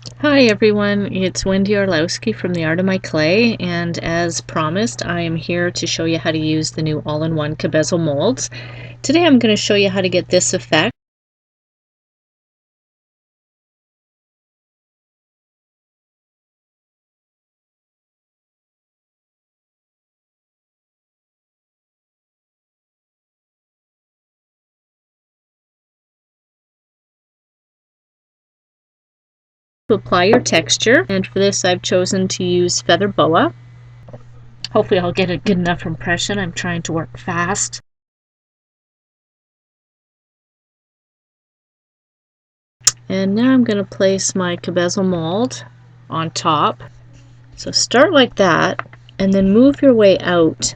Hi everyone, it's Wendy Orlowski from The Art of My Clay, and as promised I am here to show you how to use the new All-in-One CaBezel molds. Today I'm going to show you how to get this effect. To apply your texture, and for this I've chosen to use Feather Boa. Hopefully I'll get a good enough impression. I'm trying to work fast. And now I'm going to place my CaBezel mold on top. So start like that and then move your way out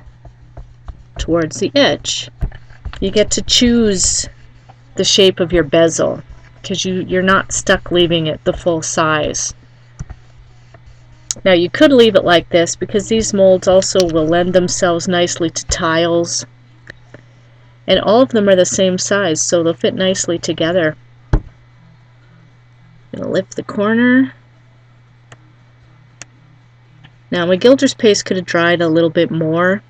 towards the edge. You get to choose the shape of your bezel because you're not stuck leaving it the full size. Now you could leave it like this because these molds also will lend themselves nicely to tiles, and all of them are the same size, so they'll fit nicely together. I'm going to lift the corner. Now my gilder's paste could have dried a little bit more.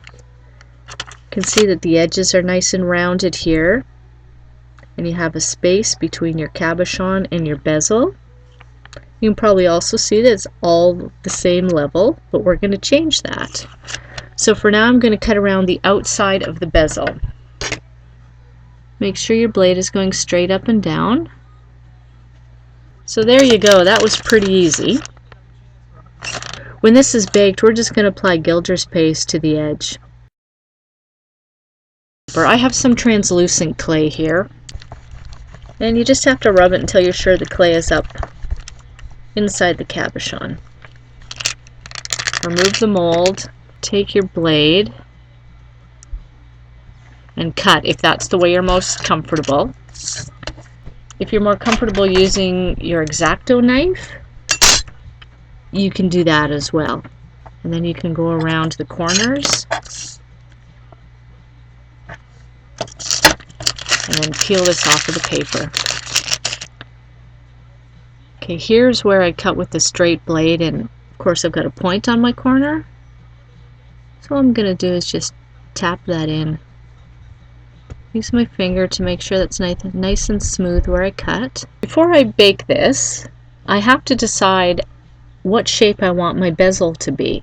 You can see that the edges are nice and rounded here, and you have a space between your cabochon and your bezel. You can probably also see that it's all the same level, but we're going to change that. So for now I'm going to cut around the outside of the bezel. Make sure your blade is going straight up and down. So there you go, that was pretty easy. When this is baked, we're just going to apply gilder's paste to the edge. I have some translucent clay here, and you just have to rub it until you're sure the clay is up inside the cabochon. Remove the mold, take your blade, and cut if that's the way you're most comfortable. If you're more comfortable using your X-Acto knife, you can do that as well. And then you can go around the corners and then peel this off of the paper. Okay, here's where I cut with the straight blade, and of course I've got a point on my corner. So all I'm going to do is just tap that in. Use my finger to make sure that's nice and smooth where I cut. Before I bake this, I have to decide what shape I want my bezel to be.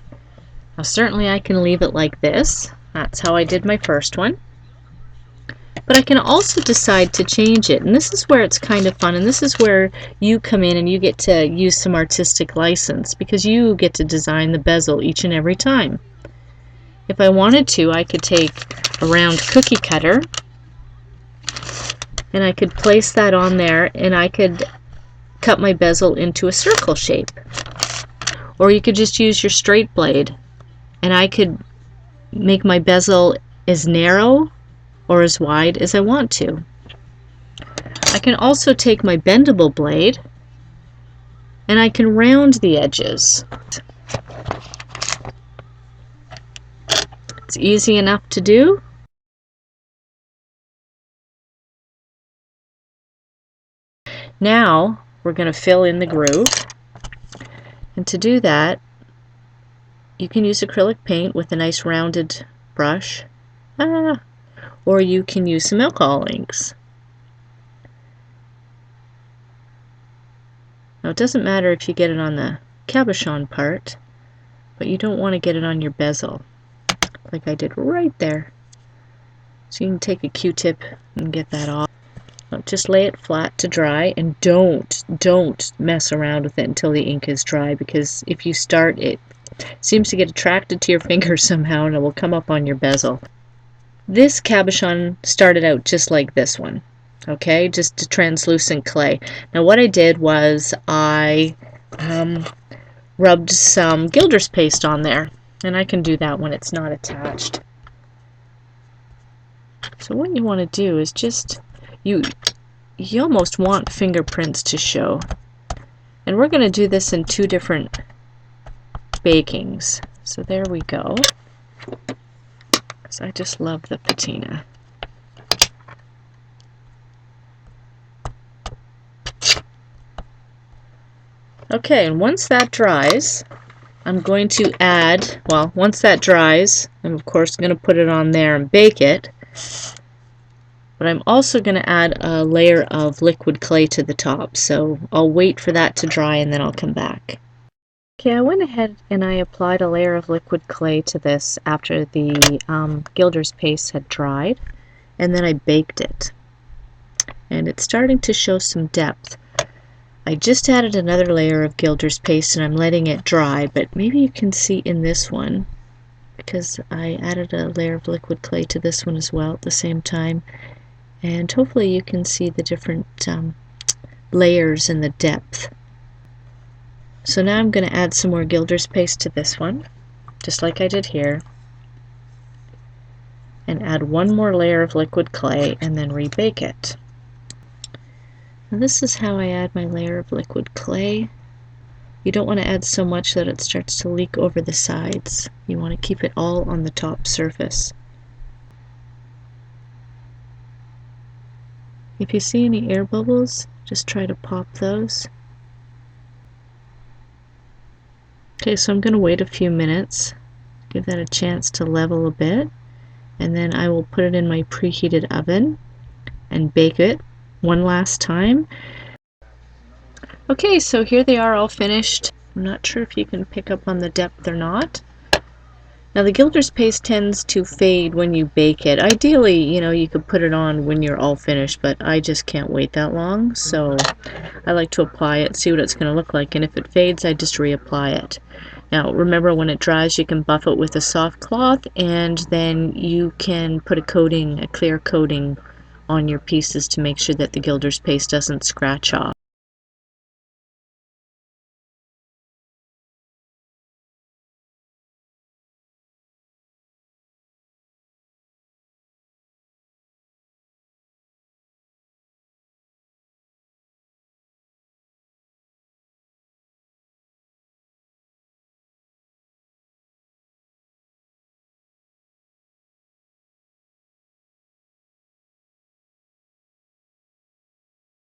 Now certainly I can leave it like this. That's how I did my first one. But I can also decide to change it, and this is where it's kind of fun, and this is where you come in and you get to use some artistic license because you get to design the bezel each and every time. If I wanted to, I could take a round cookie cutter and I could place that on there, and I could cut my bezel into a circle shape. Or you could just use your straight blade, and I could make my bezel as narrow or as wide as I want to. I can also take my bendable blade and I can round the edges. It's easy enough to do. Now we're going to fill in the groove, and to do that you can use acrylic paint with a nice rounded brush, or you can use some alcohol inks. Now it doesn't matter if you get it on the cabochon part, but you don't want to get it on your bezel like I did right there. So you can take a Q-tip and get that off. Just lay it flat to dry, and don't mess around with it until the ink is dry, because if you start, it seems to get attracted to your fingers somehow and it will come up on your bezel. This cabochon started out just like this one, okay, just a translucent clay. Now what I did was I rubbed some gilder's paste on there, and I can do that when it's not attached. So what you want to do is just you almost want fingerprints to show, and we're going to do this in two different bakings. So there we go, because I just love the patina. Okay, and once that dries, I'm going to add, well, once that dries, I'm of course going to put it on there and bake it. But I'm also going to add a layer of liquid clay to the top, so I'll wait for that to dry and then I'll come back. Okay, I went ahead and I applied a layer of liquid clay to this after the Gilder's paste had dried, and then I baked it. And it's starting to show some depth. I just added another layer of Gilder's paste and I'm letting it dry, but maybe you can see in this one, because I added a layer of liquid clay to this one as well at the same time, and hopefully you can see the different layers and the depth. So now I'm going to add some more Gilder's paste to this one, just like I did here, and add one more layer of liquid clay and then rebake it. Now this is how I add my layer of liquid clay. You don't want to add so much that it starts to leak over the sides. You want to keep it all on the top surface. If you see any air bubbles, just try to pop those. Okay, so I'm going to wait a few minutes, give that a chance to level a bit, and then I will put it in my preheated oven and bake it one last time. Okay, so here they are all finished. I'm not sure if you can pick up on the depth or not. Now the Gilder's paste tends to fade when you bake it. Ideally, you could put it on when you're all finished, but I just can't wait that long, so I like to apply it, see what it's going to look like, and if it fades, I just reapply it. Now remember, when it dries, you can buff it with a soft cloth, and then you can put a coating, a clear coating, on your pieces to make sure that the Gilder's paste doesn't scratch off.